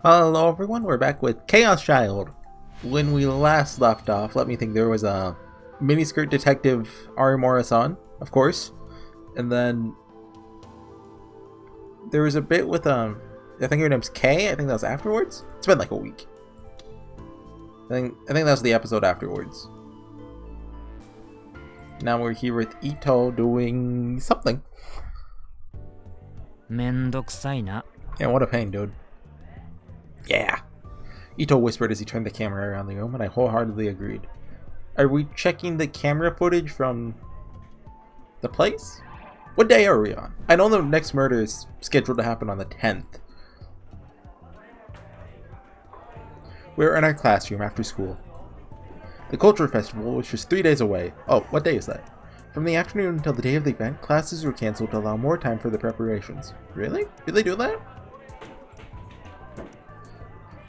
Hello everyone, we're back with Chaos Child. When we last left off, let me think, there was a miniskirt detective Ari Morrison, of course. And then there was a bit with I think her name's Kay. I think that was afterwards. It's been like a week. I think that was the episode afterwards. Now we're here with Ito doing something. Yeah, what a pain, dude. Yeah. Ito whispered as he turned the camera around the room, and I wholeheartedly agreed. Are we checking the camera footage from the place? What day are we on? I know the next murder is scheduled to happen on the 10th. We're in our classroom after school. The Culture Festival was just 3 days away. Oh, what day is that? From the afternoon until the day of the event, classes were cancelled to allow more time for the preparations. Really? Did they do that?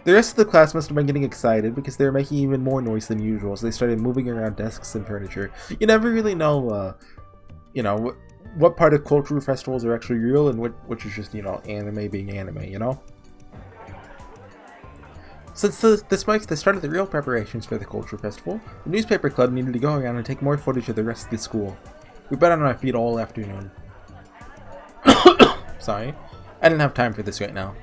The rest of the class must have been getting excited because they were making even more noise than usual as they started moving around desks and furniture. You never really know, what part of cultural festivals are actually real and which is just, anime being anime, you know? Since this marks the start of the real preparations for the Culture Festival, the newspaper club needed to go around and take more footage of the rest of the school. We've been on our feet all afternoon. Sorry. I didn't have time for this right now.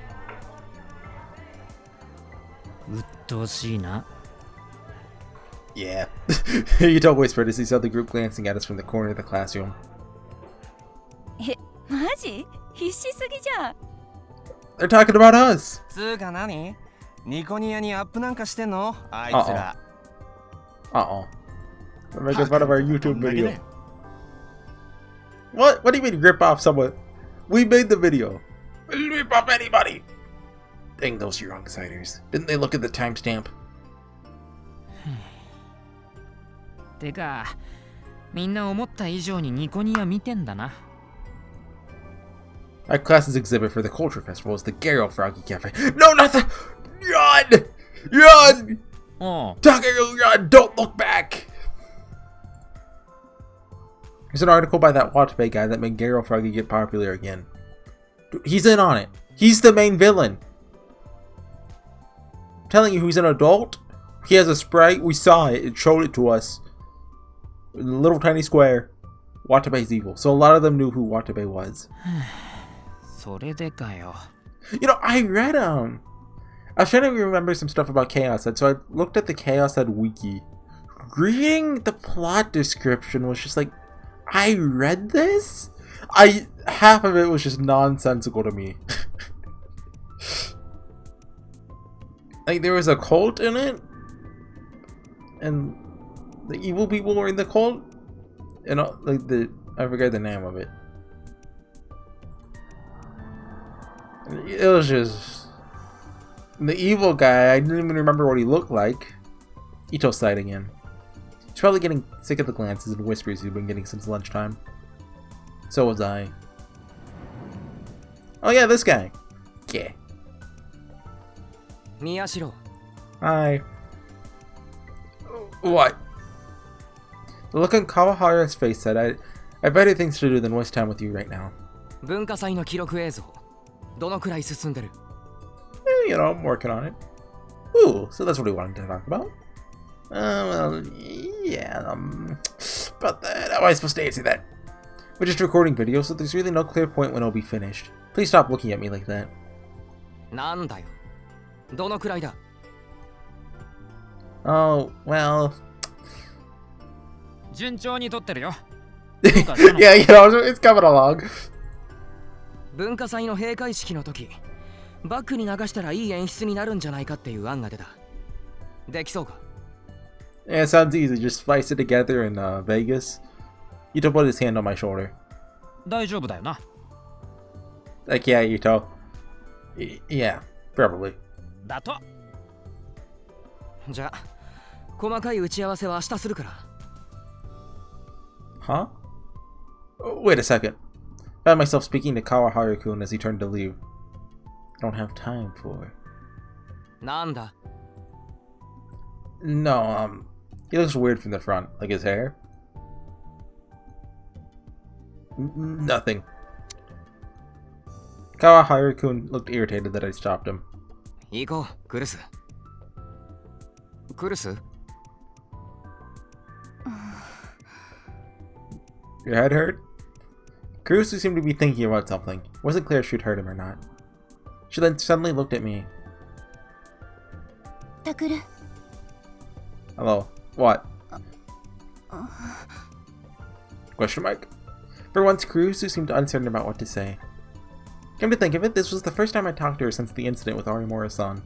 Yeah. Yuto whispered as he saw the group glancing at us from the corner of the classroom. They're talking about us! Uh-oh. They're making fun of our YouTube video. What? What do you mean rip off someone? We made the video. We didn't rip off anybody! Dang those youngsiders. Didn't they look at the timestamp? Our class's exhibit for the Culture Festival is the Garo Froggy Cafe. No, not the... Run! Run! Takaru, run! Don't look back! There's an article by that Watabe guy that made Garo Froggy get popular again. Dude, he's in on it. He's the main villain. I'm telling you, he's an adult. He has a sprite. We saw it. It showed it to us. In a little tiny square. Watabe's evil. So a lot of them knew who Watabe was. I read I was trying to remember some stuff about Chaos Head, so I looked at the Chaos Head wiki. Reading the plot description was just like, I read this? Half of it was just nonsensical to me. Like, there was a cult in it, and the evil people were in the cult, and I forget the name of it. It was just the evil guy. I didn't even remember what he looked like. Ito sighed again. He's probably getting sick of the glances and whispers he's been getting since lunchtime. So was I. Oh yeah, this guy. Yeah. Hi. What? The look on Kawahara's face said, I have better things to do than waste time with you right now. I'm working on it. Ooh, so that's what we wanted to talk about. Well, yeah, but how am I supposed to answer that? We're just recording video, so there's really no clear point when it'll be finished. Please stop looking at me like that. Oh, well... yeah, it's coming along. Yeah, it sounds easy. Just splice it together in Vegas. Ito put his hand on my shoulder. Like, yeah, Ito. Yeah, probably. Huh? Wait a second. I found myself speaking to Kawahara-kun as he turned to leave. I don't have time for... No, he looks weird from the front. Like his hair. Nothing. Kawahara-kun looked irritated that I stopped him. 行こう、クルス。クルス? Your head hurt? Kurusu seemed to be thinking about something. It wasn't clear if she'd heard him or not. She then suddenly looked at me. Takuru. Hello. What? Question mark? For once, Kurusu seemed uncertain about what to say. Come to think of it, this was the first time I talked to her since the incident with Arimura-san.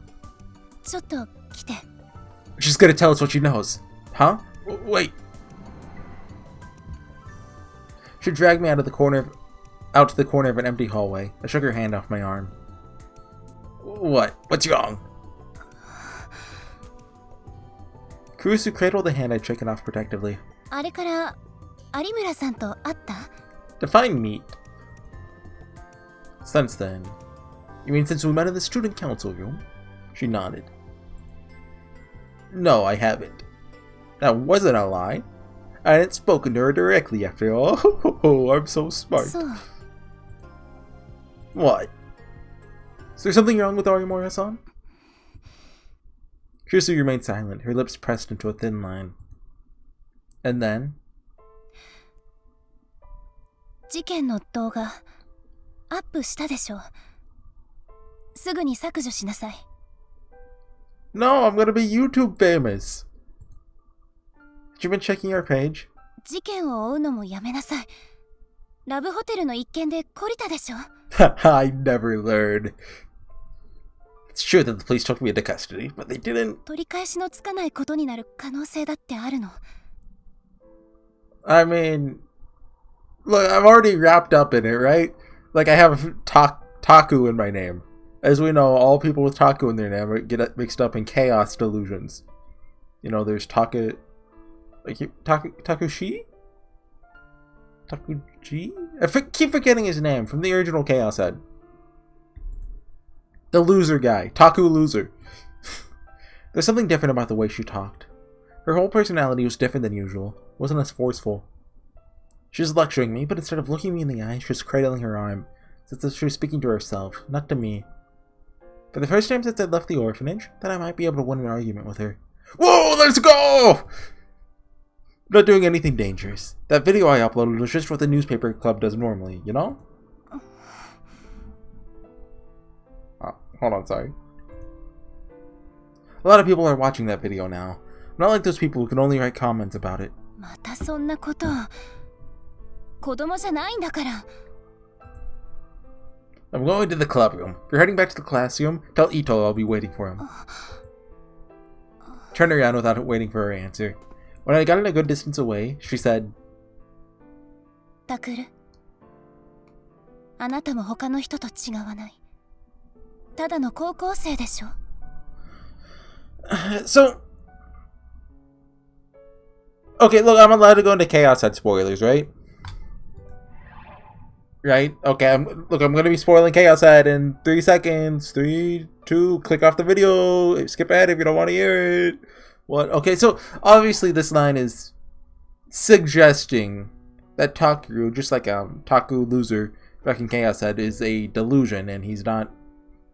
She's gonna tell us what she knows. Huh? Wait. She dragged me out to the corner of an empty hallway. I shook her hand off my arm. What? What's wrong? Kurusu cradled the hand I'd shaken off protectively. Define meet. Since then. You mean since we met in the student council room? She nodded. No, I haven't. That wasn't a lie. I hadn't spoken to her directly after all. Oh, I'm so smart. What? Is there something wrong with Arimura-san? Kurusu remained silent, her lips pressed into a thin line. And then... No, I'm gonna be YouTube famous. Have you been checking our page? I never learned. It's true that the police took me into custody, but they didn't... I mean... Look, I'm already wrapped up in it, right? Like, I have Taku in my name. As we know, all people with Taku in their name get mixed up in chaos delusions. You know, there's Takushi? Takuji? I keep forgetting his name from the original Chaos Head. The loser guy. Taku loser. There's something different about the way she talked. Her whole personality was different than usual. Wasn't as forceful. She was lecturing me, but instead of looking me in the eye, she was cradling her arm, as if she was speaking to herself, not to me. For the first time since I'd left the orphanage, thought I might be able to win an argument with her. Whoa, let's go! Not doing anything dangerous. That video I uploaded was just what the newspaper club does normally, you know? Oh, hold on, sorry. A lot of people are watching that video now. I'm not like those people who can only write comments about it. I'm going to the club room. If you're heading back to the classroom, tell Ito I'll be waiting for him. Turned around without waiting for her answer. When I got a good distance away, she said, Takuru, so... Okay, look, I'm allowed to go into Chaos Head spoilers, right? Right? Okay, I'm gonna be spoiling Chaos Head in 3 seconds. 3, 2, click off the video. Skip ahead if you don't want to hear it. What? Okay, so obviously this line is suggesting that Taku, just like Taku loser back in Chaos Head, is a delusion and he's not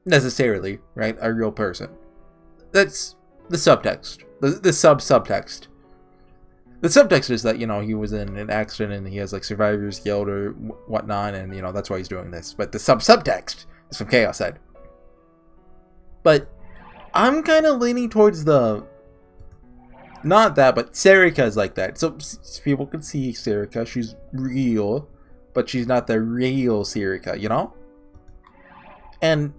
necessarily, right, a real person. That's the subtext. The subtext. The subtext is that, you know, he was in an accident and he has like survivor's guilt or whatnot, and you know that's why he's doing this. But the subtext is from Chaos Head. But I'm kind of leaning towards the... Not that, but Serika is like that. So people can see Serika. She's real, but she's not the real Serika, you know? And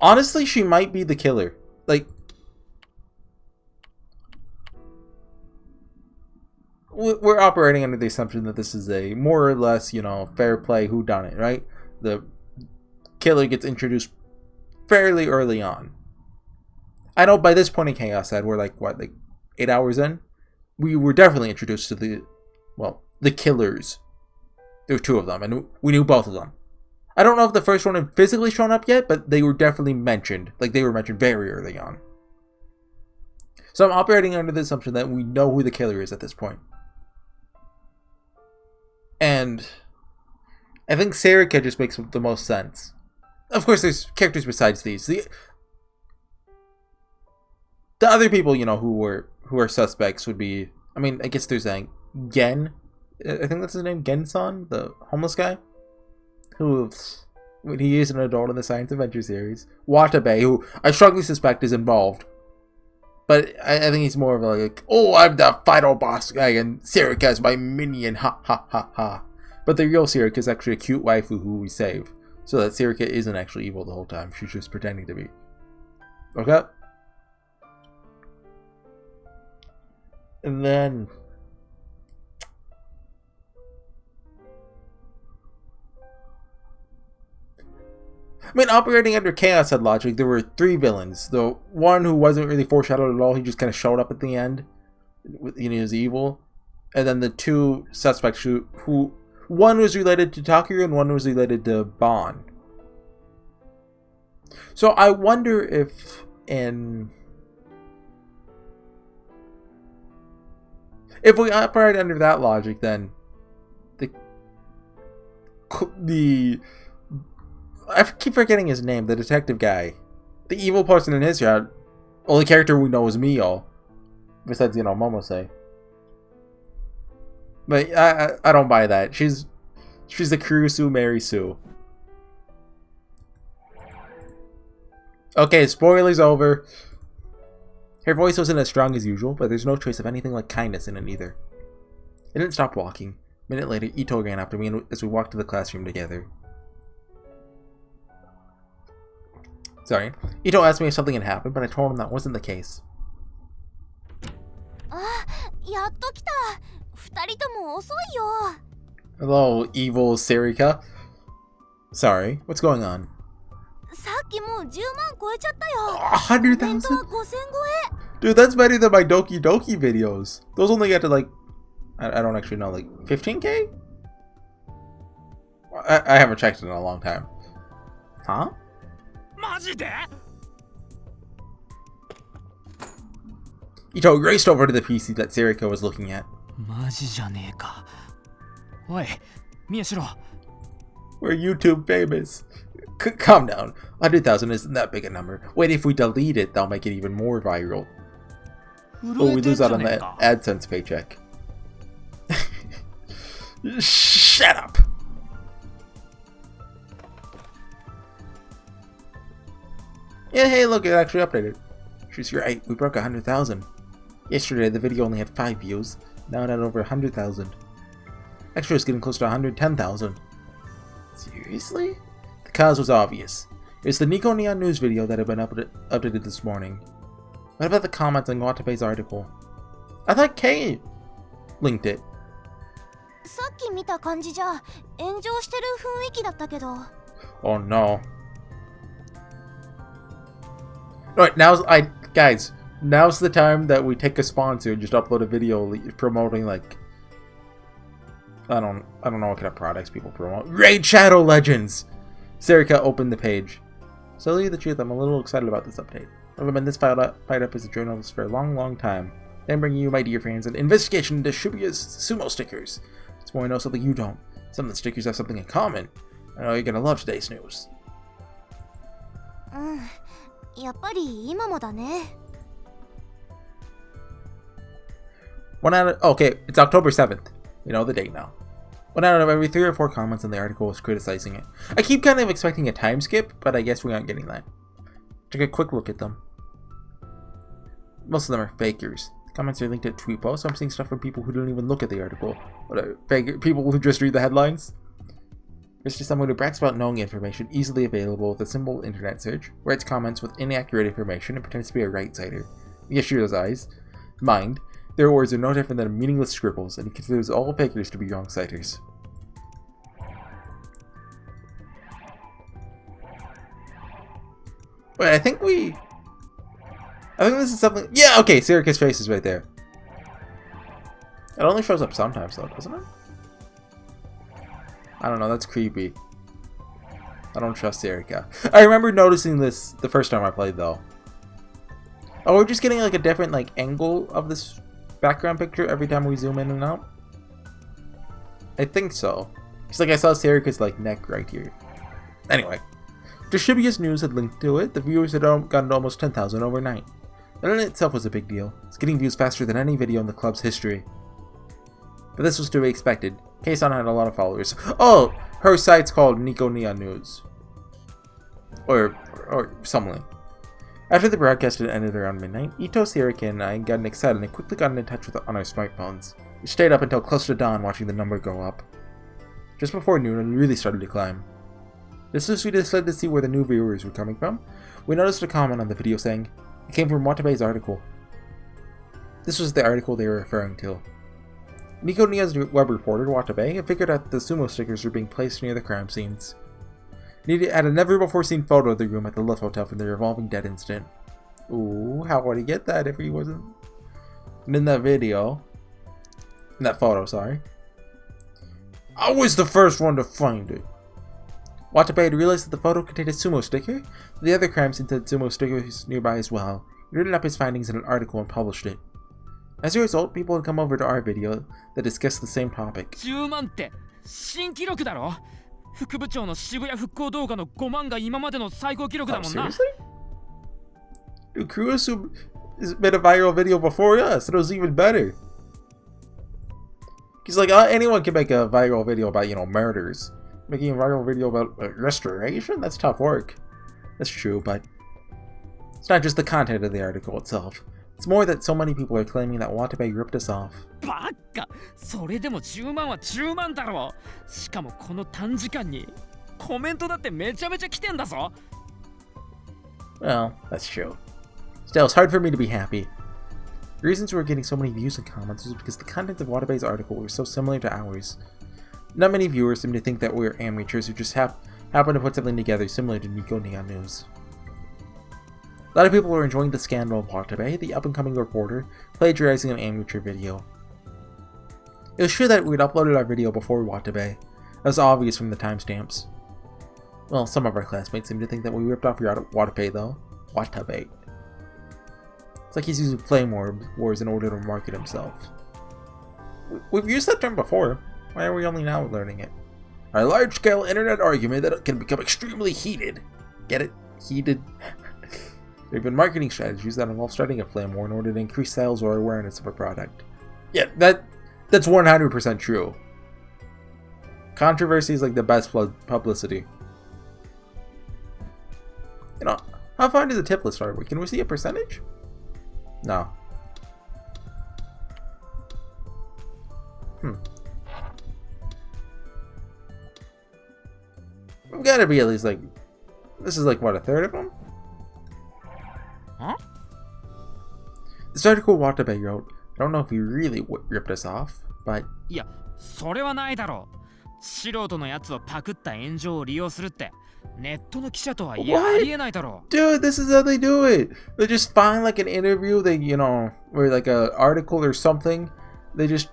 honestly, she might be the killer. Like, we're operating under the assumption that this is a more or less, you know, fair play whodunit, right? The killer gets introduced fairly early on. I know by this point in Chaos Head, we're like, what, like 8 hours in? We were definitely introduced to the killers. There were 2 of them, and we knew both of them. I don't know if the first one had physically shown up yet, but they were definitely mentioned. Like, they were mentioned very early on. So I'm operating under the assumption that we know who the killer is at this point. And I think Serika just makes the most sense. of course, there's characters besides these. The other people, you know, who are suspects would be. I mean, I guess there's Gen. I think that's his name, Gen-san, the homeless guy, who he is an adult in the Science Adventure series. Watabe, who I strongly suspect is involved. But I think he's more of like, oh, I'm the final boss guy, and Serika is my minion, ha ha ha ha. But the real Serika is actually a cute waifu who we save. So that Serika isn't actually evil the whole time, she's just pretending to be. Okay? And then... I mean, operating under Chaos Head logic, there were 3 villains. The one who wasn't really foreshadowed at all, he just kind of showed up at the end. He was evil. And then the 2 suspects who one was related to Takeru and one was related to Bon. So I wonder if if we operate under that logic, then the I keep forgetting his name, the detective guy. The evil person in his yard. Only character we know is Mio. Besides, you know, Momose. But I don't buy that. She's the Kurusu Mary Sue. Okay, spoilers over. Her voice wasn't as strong as usual, but there's no trace of anything like kindness in it either. I didn't stop walking. A minute later, Ito ran after me as we walked to the classroom together. Sorry. Ito asked me if something had happened, but I told him that wasn't the case. Hello, evil Serika. Sorry, what's going on? 100,000? Dude, that's better than my Doki Doki videos. Those only get to like, I don't actually know, like 15k? I haven't checked it in a long time. Huh? Ito raced over to the PC that Serika was looking at. We're YouTube famous. Calm down. 100,000 isn't that big a number. Wait, if we delete it, they'll make it even more viral. Oh, we lose out on that AdSense paycheck. Shut up! Yeah, hey, look, it actually updated. She's right, we broke 100,000. Yesterday, the video only had 5 views. Now it had over 100,000. Extra is getting close to 110,000. Seriously? The cause was obvious. It's the Nico Neon News video that had been updated this morning. What about the comments on Watabe's article? I thought Kay linked it. Oh no. Alright, guys, now's the time that we take a sponsor and just upload a video promoting, like, I don't know what kind of products people promote. Raid Shadow Legends! Serika opened the page. So to tell you the truth, I'm a little excited about this update. I've been this fired up as a journalist for a long time. Then bringing you, my dear fans, an investigation into Shibuya's sumo stickers. It's more I know something you don't. Some of the stickers have something in common. I know you're gonna love today's news. Okay, it's October 7th. We know the date now. 1 out of every 3 or 4 comments in the article was criticizing it. I keep kind of expecting a time skip, but I guess we aren't getting that. Took a quick look at them. Most of them are fakers. The comments are linked to tweet posts, so I'm seeing stuff from people who don't even look at the article. Whatever, people who just read the headlines. There's just someone who brags about knowing information easily available with a simple internet search, writes comments with inaccurate information, and pretends to be a right-sider. Yashiro's mind, their words are no different than meaningless scribbles, and he considers all fakers to be wrong-siders. Wait, I think this is something... Yeah, okay, Serika's face is right there. It only shows up sometimes, though, doesn't it? I don't know, that's creepy. I don't trust Serika. I remember noticing this the first time I played, though. Oh, we're just getting like a different like angle of this background picture every time we zoom in and out? I think so. It's like I saw Serika's like neck right here. Anyway, After Shibuya's news had linked to it, the viewers had gotten to almost 10,000 overnight. That in itself was a big deal. It's getting views faster than any video in the club's history. But this was to be expected. Kei-san had a lot of followers. Oh! Her site's called Nico Nia News. Or something. After the broadcast had ended around midnight, Ito, Serika, and I got excited and quickly got in touch with on our smartphones. We stayed up until close to dawn watching the number go up. Just before noon, it really started to climb. Just as we decided to see where the new viewers were coming from, we noticed a comment on the video saying, it came from Watabe's article. This was the article they were referring to. Nico Nia's web reporter, Watabe, had figured out that the sumo stickers were being placed near the crime scenes. Nia had a never-before-seen photo of the room at the Luft Hotel from the revolving dead incident. Ooh, how would he get that if he wasn't in that video? In that photo, sorry. I was the first one to find it. Watabe had realized that the photo contained a sumo sticker. The other crime scenes had sumo stickers nearby as well. He written up his findings in an article and published it. As a result, people had come over to our video that discussed the same topic. 10万って新記録だろ。副部長の渋谷復興動画の5万が今までの最高記録だもんな。 Seriously? Dude, Kurosu has made a viral video before us, and it was even better. He's like, anyone can make a viral video about, murders. Making a viral video about restoration? That's tough work. That's true, but it's not just the content of the article itself. It's more that so many people are claiming that Watabe ripped us off. バカ！それでも10万は10万だろ。しかもこの短時間にコメントだってめちゃめちゃ来てんだぞ。 Well, that's true. Still, it's hard for me to be happy. The reasons we're getting so many views and comments was because the contents of Watabe's article were so similar to ours. Not many viewers seem to think that we're amateurs who just happen to put something together similar to Nico Nia News. A lot of people were enjoying the scandal of Watabe, the up-and-coming reporter, plagiarizing an amateur video. It was true that we'd uploaded our video before Watabe. That was obvious from the timestamps. Well, some of our classmates seem to think that we ripped off Watabe though. Watabe. It's like he's using flame wars in order to market himself. We've used that term before. Why are we only now learning it? A large-scale internet argument that can become extremely heated. Get it? Heated? There have been marketing strategies that involve starting a flame war in order to increase sales or awareness of a product. Yeah, that's 100% true. Controversy is like the best publicity. How far does the tip list start? Can we see a percentage? No. We've got to be at least like... This is like, what, a third of them? Huh? This article Watabe wrote, I don't know if he really ripped us off, but... いや、それはないだろう。素人のやつをパクった炎上を利用するって、ネットの記者とはいえありえないだろう。Dude, this is how they do it. They just find like an interview, where like an article or something, they just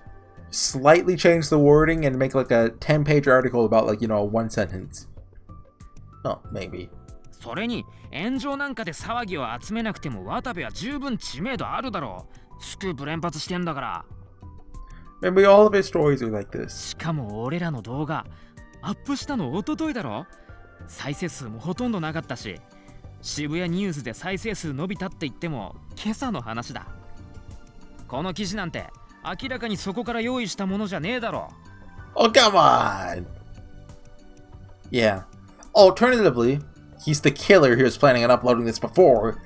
slightly change the wording and make like a 10-page article about like, one sentence. Oh, maybe. それに炎上なんかで騒ぎを集めなくても渡部は十分知名度あるだろう。スクープ連発してんだから。Maybe all of his stories are like this. しかも俺らの動画アップしたの一昨日だろ。再生数もほとんどなかったし、渋谷ニュースで再生数伸びたって言っても今朝の話だ。この記事なんて明らかにそこから用意したものじゃねえだろ。Oh, come on! Yeah. Alternatively, he's the killer who was planning on uploading this before,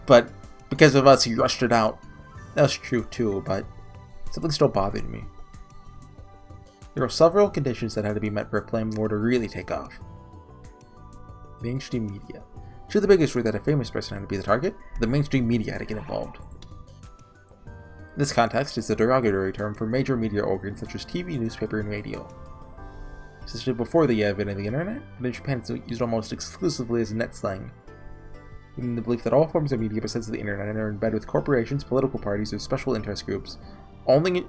but because of us, he rushed it out. That's true too, but something still bothered me. There were several conditions that had to be met for a flame war to really take off. Mainstream media. Two of the biggest were that a famous person had to be the target, the mainstream media had to get involved. In this context, it's a derogatory term for major media organs such as TV, newspaper, and radio. Existed before the advent of the internet, but in Japan it's used almost exclusively as net slang. In the belief that all forms of media besides the internet are in bed with corporations, political parties, or special interest groups. Only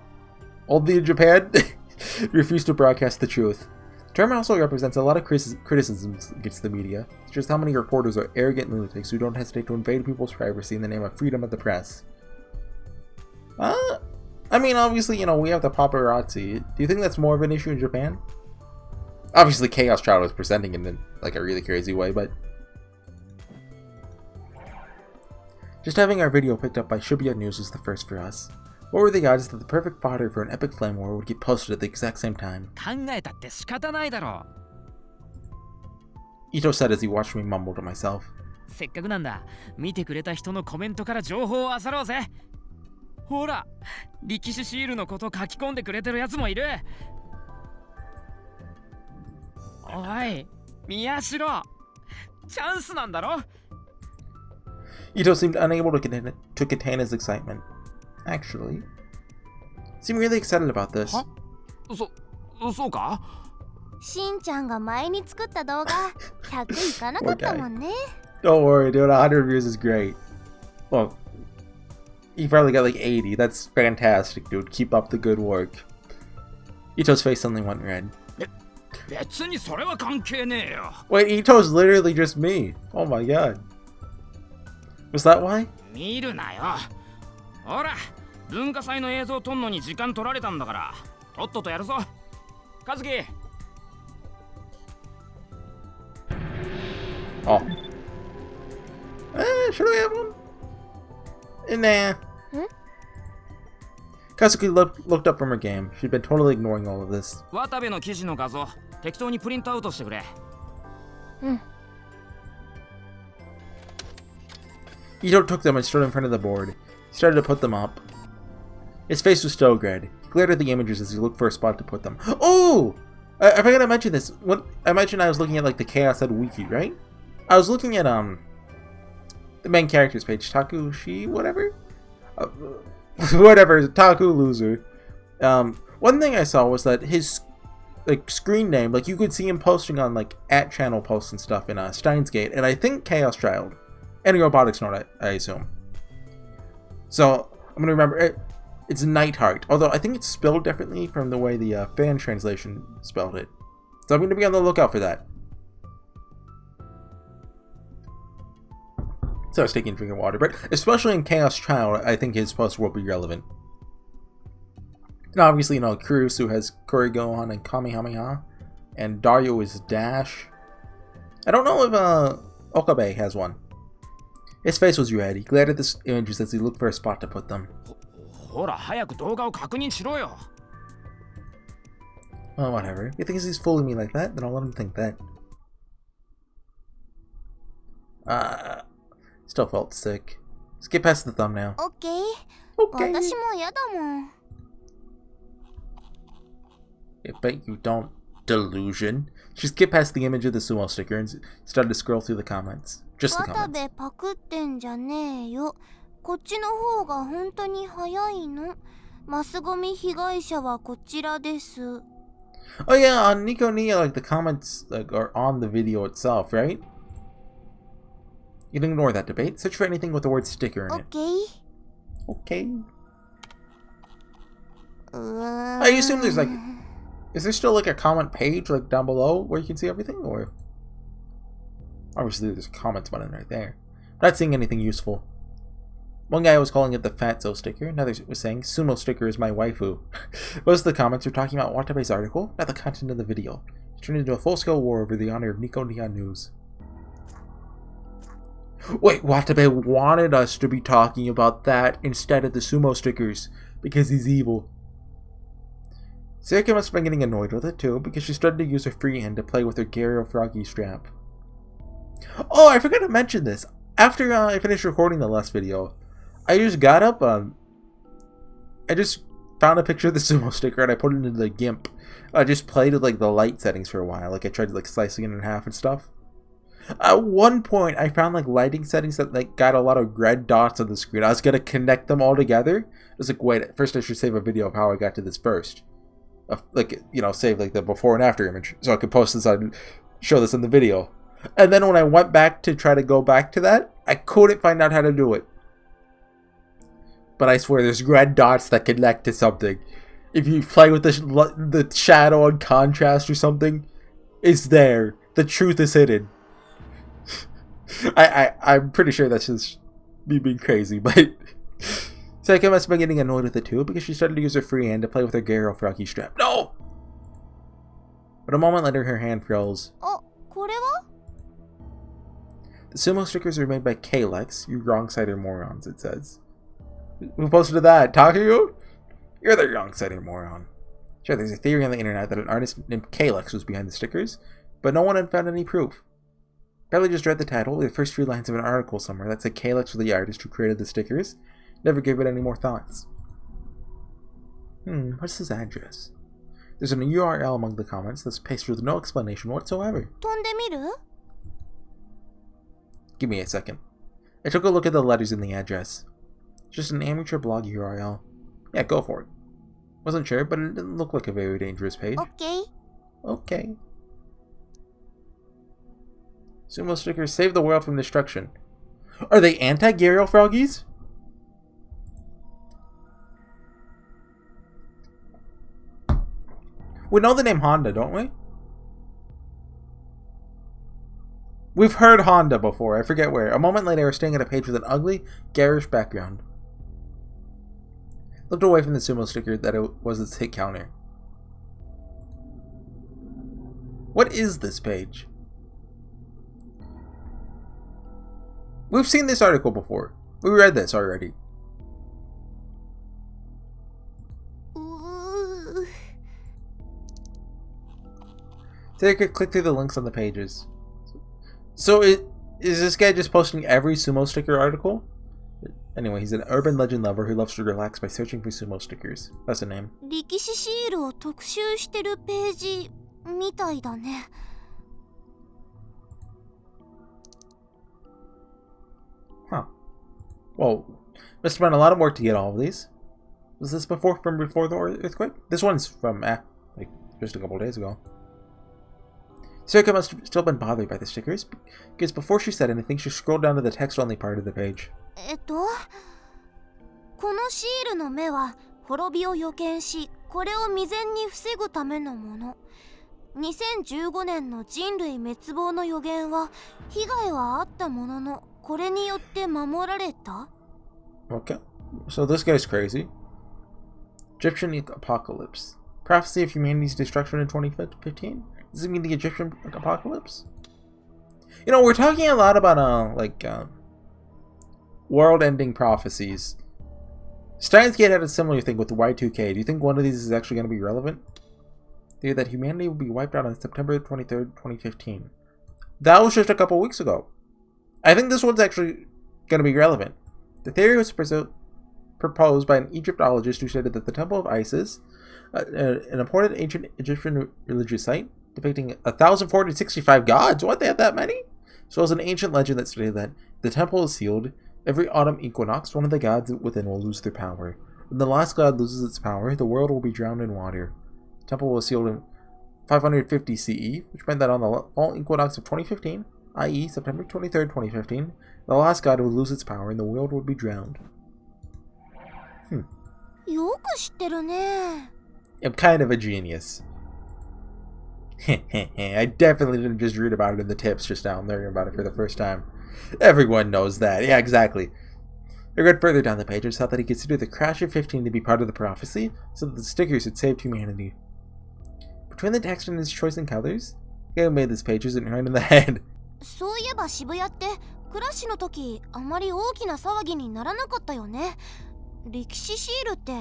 in Japan refuse to broadcast the truth. The term also represents a lot of criticisms against the media, such as how many reporters are arrogant lunatics who don't hesitate to invade people's privacy in the name of freedom of the press. I mean, obviously, we have the paparazzi. Do you think that's more of an issue in Japan? Obviously, Chaos Child is presenting it in like a really crazy way, but Just having our video picked up by HorseyEatYou News was the first for us. What were the odds that the perfect fodder for an epic flame war would get posted at the exact same time? 考えたって仕方ないだろ Ito said as he watched me mumble to myself. せっかくなんだ見てくれた人のコメントから情報を漁ろうぜほら力士シールのこと書き込んでくれてるやつもいるおい宮代チャンスなんだろ Ito seemed unable to contain his excitement. Actually, seemed really excited about this. そうかしんちゃんが前に作った動画100いかなかったもんね Don't worry, dude. 100 views is great. Well, he probably got like 80. That's fantastic, dude. Keep up the good work. Ito's face suddenly went red. 別にそれは関係ねえよ Wait, Ito's literally just me. Oh my god. Was that why? 見るなよほら文化祭の映像撮んのに時間取られたんだからとっととやるぞ和樹 Oh. Should I have one? Nah. Kazuki looked up from her game. She'd been totally ignoring all of this. 渡部の記事の画像適当にプリントアウトしてくれ Ito took them and stood in front of the board. He started to put them up. His face was still red. He glared at the images as he looked for a spot to put them. Oh! I forgot to mention this. I mentioned I was looking at like the Chaos Ed wiki, right? I was looking at the main characters page, Takushi, whatever? Whatever, Taku loser. One thing I saw was that his like screen name, like you could see him posting on like @channel posts and stuff in Steins Gate, and I think Chaos Child. And Robotics Nord, I assume. So, I'm gonna remember, it's Nightheart, although I think it's spelled differently from the way the fan translation spelled it. So I'm gonna be on the lookout for that. So I was taking a drink of water, but especially in Chaos Child, I think his post will be relevant. And obviously, you know, Kurusu has Kurigohan and Kamehameha, and Dario is Dash. I don't know if Okabe has one. His face was red. He glared at the images as he looked for a spot to put them. ほら早く動画を確認しろよ Well, whatever. If he thinks he's fooling me like that, then I'll let him think that. Still felt sick. Skip past the thumbnail. OK Okay. 私も嫌だもん I bet you don't, delusion. She skipped past the image of the sumo sticker and started to scroll through the comments. Just the 渡 comments. 部パクってんじゃねえよこっちの方が本当に早いのマスゴミ被害者はこちらです Oh yeah, on Nico Nia, like the comments like are on the video itself, right? You can ignore that debate. Search for anything with the word sticker in it. OK Okay. I assume there's like... Is there still like a comment page like down below where you can see everything, or... Obviously there's a comments button right there. Not seeing anything useful. One guy was calling it the Fatso sticker, another was saying, Sumo sticker is my waifu. Most of the comments were talking about Watabe's article, not the content of the video. It turned into a full-scale war over the honor of Nico Nia News. Wait, Watabe wanted us to be talking about that instead of the sumo stickers, because he's evil. Serika must have been getting annoyed with it too, because she started to use her free hand to play with her Gyaro Froggy strap. Oh, I forgot to mention this. After I finished recording the last video, I just got up, I just found a picture of the sumo sticker and I put it into the GIMP. I just played with like the light settings for a while, like I tried like slicing it in half and stuff. At one point, I found like lighting settings that like got a lot of red dots on the screen. I was gonna connect them all together. I was like, wait, first I should save a video of how I got to this first. Like, you know, save like the before and after image so I could post this on, show this in the video. And then when I went back to try to go back to that, I couldn't find out how to do it. But I swear there's red dots that connect to something. If you play with the shadow and contrast or something, it's there. The truth is hidden. I'm pretty sure that's just me being crazy, but... Serika must have been getting annoyed with it too, because she started to use her free hand to play with her Gyaro Froggy strap. No! But a moment later, her hand froze. Oh, これは? The sumo stickers are made by Kalex, you wrong-sided morons, it says. Who posted that? Takuyo? You're the wrong-sided moron. Sure, there's a theory on the internet that an artist named Kalex was behind the stickers, but no one had found any proof. Probably just read the title, the first few lines of an article somewhere that said Kalex was the artist who created the stickers. Never gave it any more thoughts. What's his address? There's an URL among the comments that's pasted with no explanation whatsoever. Give me a second. I took a look at the letters in the address. Just an amateur blog URL. Yeah, go for it. Wasn't sure, but it didn't look like a very dangerous page. Okay. Sumo stickers save the world from destruction. Are they anti-Gariel froggies? We know the name Honda, don't we? We've heard Honda before, I forget where. A moment later, I was staring at a page with an ugly, garish background. Looked away from the sumo sticker that it was its hit counter. What is this page? We've seen this article before. We read this already. Serika clicked through the links on the pages. So is this guy just posting every sumo sticker article? Anyway, he's an urban legend lover who loves to relax by searching for sumo stickers. That's the name. Huh. Well, must have been a lot of work to get all of these. Was this before the earthquake? This one's from like just a couple days ago. Serika must have still been bothered by the stickers, because before she said anything, she scrolled down to the text-only part of the page. このシールの目は滅びを予見し、これを未然に防ぐためのもの。2015年の人類滅亡の予言は被害はあったものの、これによって守られた? Okay, so this guy's crazy. Egyptian apocalypse. Prophecy of humanity's destruction in 2015? Does it mean the Egyptian apocalypse? You know, we're talking a lot about world-ending prophecies. Steins Gate had a similar thing with the Y2K. Do you think one of these is actually going to be relevant? Theory that humanity will be wiped out on September 23rd, 2015. That was just a couple weeks ago. I think this one's actually going to be relevant. The theory was proposed by an Egyptologist who stated that the Temple of Isis, an important ancient Egyptian religious site, depicting 1,465 gods. What, they had that many? So it was an ancient legend that stated that the temple is sealed. Every autumn equinox, one of the gods within will lose their power. When the last god loses its power, the world will be drowned in water. The temple was sealed in 550 CE, which meant that on the fall equinox of 2015, i.e. September 23rd, 2015, the last god would lose its power and the world would be drowned. I'm kind of a genius. I definitely didn't just read about it in the tips just now and learning about it for the first time. Everyone knows that. Yeah, exactly. I read further down the page and saw that he considered the crash of 15 to be part of the prophecy, so that the stickers had saved humanity. Between the text and his choice in colors, the guy who made this page isn't right in the head. そういえば渋谷ってクラッシュの時あまり大きな騒ぎにならなかったよね。歴史シールって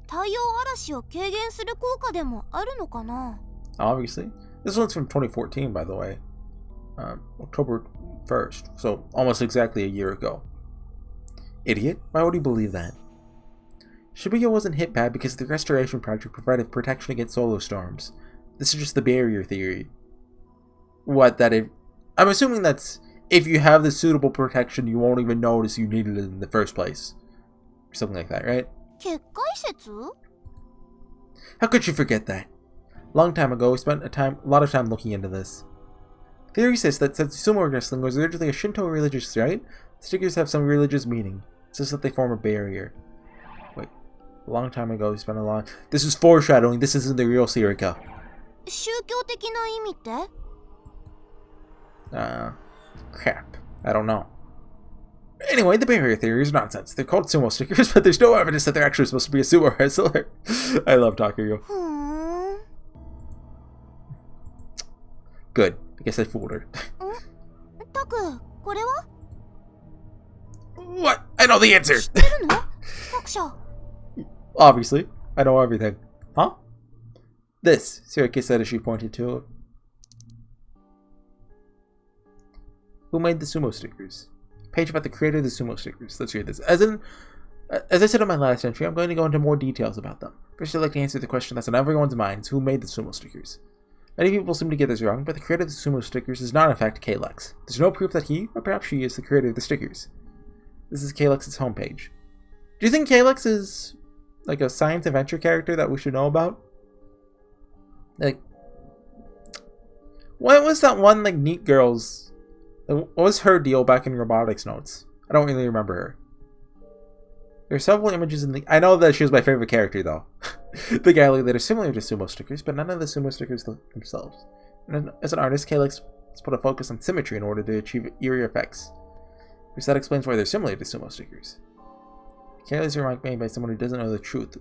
太陽嵐を軽減する効果でもあるのかな? Obviously. This one's from 2014, by the way. October 1st, so almost exactly a year ago. Idiot. Why would he believe that? Shibuya wasn't hit bad because the restoration project provided protection against solar storms. This is just the barrier theory. What, that if... I'm assuming that's if you have the suitable protection, you won't even notice you needed it in the first place. Or something like that, right? 結界説? How could you forget that? Long time ago, we spent a lot of time looking into this. Theory says that since sumo wrestling was originally a Shinto religious rite, stickers have some religious meaning. It says that they form a barrier. Wait, a long time ago, we spent a long... This is foreshadowing, this isn't the real Serika. 宗教的な意味って? Crap. I don't know. Anyway, the barrier theory is nonsense. They're called sumo stickers, but there's no evidence that they're actually supposed to be a sumo wrestler. I love Takuyo. Good. I guess I fooled her. タク、これは? What? I know the answer! 知ってるの？作者。 Obviously. I know everything. Huh? This, Serika said as she pointed to it. Who made the sumo stickers? Page about the creator of the sumo stickers. Let's read this. As I said in my last entry, I'm going to go into more details about them. First, I'd like to answer the question that's on everyone's minds: who made the sumo stickers? Many people seem to get this wrong, but the creator of the sumo stickers is not in fact Kalex. There's no proof that he, or perhaps she, is the creator of the stickers. This is Kalex's homepage. Do you think Kalex is like a science adventure character that we should know about? Like, what was that one like Neat Girls? What was her deal back in robotics notes? I don't really remember her. There are several images in the... I know that she was my favorite character though. The gallery that are similar to sumo stickers, but none of the sumo stickers themselves. And as an artist, Kalex has put a focus on symmetry in order to achieve eerie effects. Which that explains why they're similar to sumo stickers. Kalex's remark made by someone who doesn't know the truth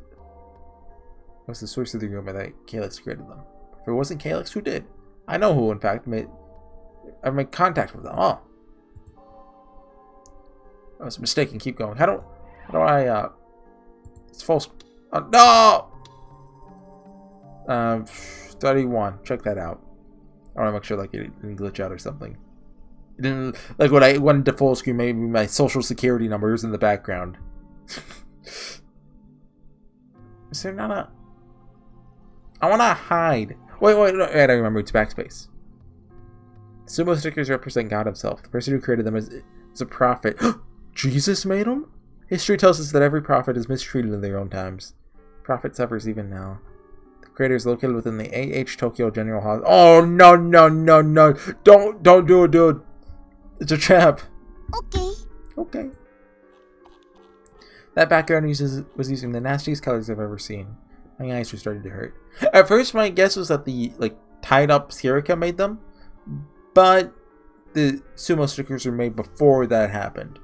was the source of the rumor that Kalex created them. If it wasn't Kalex, who did? I know who, in fact, I made contact with them. Oh. I was mistaken. Keep going. How do I, it's false. No! 31. Check that out. I want to make sure like it didn't glitch out or something. It didn't, like when I went into full screen, maybe my social security number was in the background. Is there not a... I want to hide. Wait, no, I don't remember. It's backspace. Sumo stickers represent God himself. The person who created them is a prophet. Jesus made them? History tells us that every prophet is mistreated in their own times. Prophet suffers even now. The creator is located within the AH Tokyo General Hospital. Oh, no. Don't do it, dude. It's a trap. Okay. That background was using the nastiest colors I've ever seen. My eyes were starting to hurt. At first, my guess was that the tied up Serika made them, but the sumo stickers were made before that happened.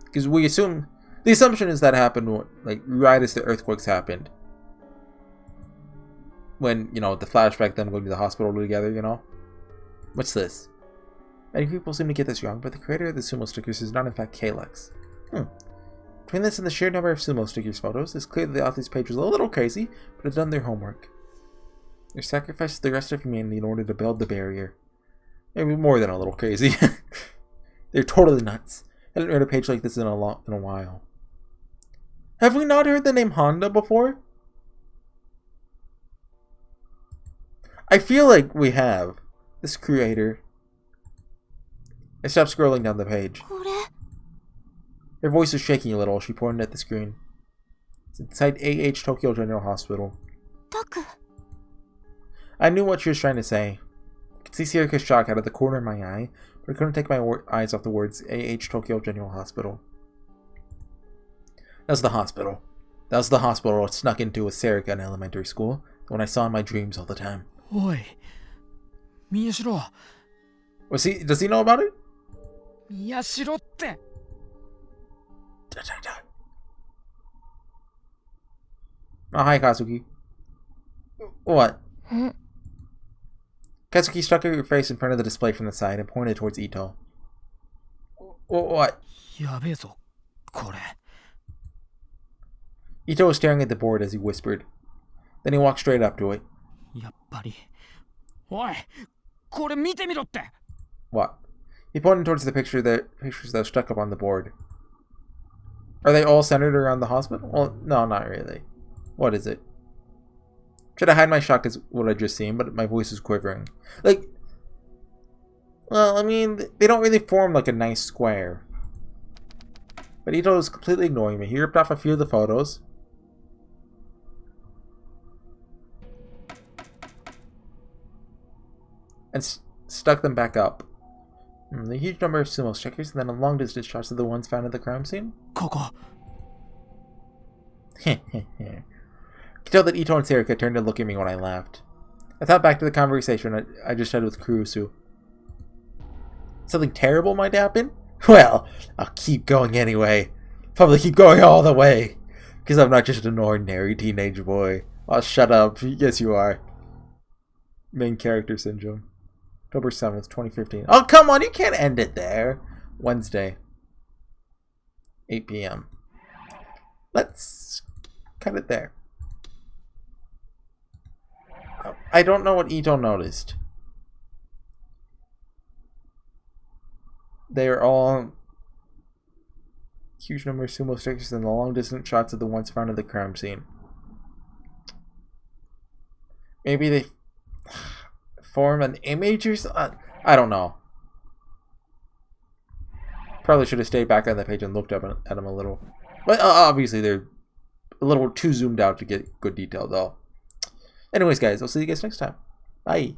Because we assume the assumption is that happened right as the earthquakes happened. When the flashback them going to the hospital together. What's this? Many people seem to get this wrong, but the creator of the sumo stickers is not in fact Kalex. Between this and the sheer number of sumo stickers photos, it's clear that the author's page was a little crazy, but have done their homework. They sacrificed the rest of humanity in order to build the barrier. Maybe more than a little crazy. They're totally nuts. I haven't read a page like this in a while. Have we not heard the name Honda before? I feel like we have. This creator. I stopped scrolling down the page. Her voice was shaking a little as she pointed at the screen. It's inside AH Tokyo General Hospital. I knew what she was trying to say. I could see Serika's shock out of the corner of my eye, but I couldn't take my eyes off the words AH Tokyo General Hospital. That was the hospital. That was the hospital I snuck into with Serika in elementary school, the one I saw in my dreams all the time. Oi. Miyashiro. Does he know about it? Miyashiro tte. Oh, hi, Kazuki. What? Kazuki stuck her face in front of the display from the side and pointed towards Ito. What? Yabezo, kore. Ito was staring at the board as he whispered. Then he walked straight up to it. Yappari. Oi! Kore mite miro tte! What? He pointed towards the pictures that were stuck up on the board. Are they all centered around the hospital? Well, no, not really. What is it? Should I hide my shock as what I just seen, but my voice is quivering. Well, I mean, they don't really form like a nice square. But Ito is completely ignoring me. He ripped off a few of the photos. And stuck them back up. The huge number of sumo stickers, and then a long distance shots of the ones found at the crime scene. Koko. You can tell that Ito and Serika turned to look at me when I laughed. I thought back to the conversation I just had with Kurusu. Something terrible might happen? Well, I'll keep going anyway. Probably keep going all the way. Because I'm not just an ordinary teenage boy. Oh, shut up. Yes, you are. Main character syndrome. October 7th, 2015. Oh, come on. You can't end it there. Wednesday. 8 p.m. Let's cut it there. I don't know what Ito noticed. They're all huge number of sumo stickers and the long distance shots of the ones found at the crime scene. Maybe they form an image or something? I don't know. Probably should have stayed back on the page and looked up at them a little. But obviously they're a little too zoomed out to get good detail though. Anyways guys, I'll see you guys next time. Bye.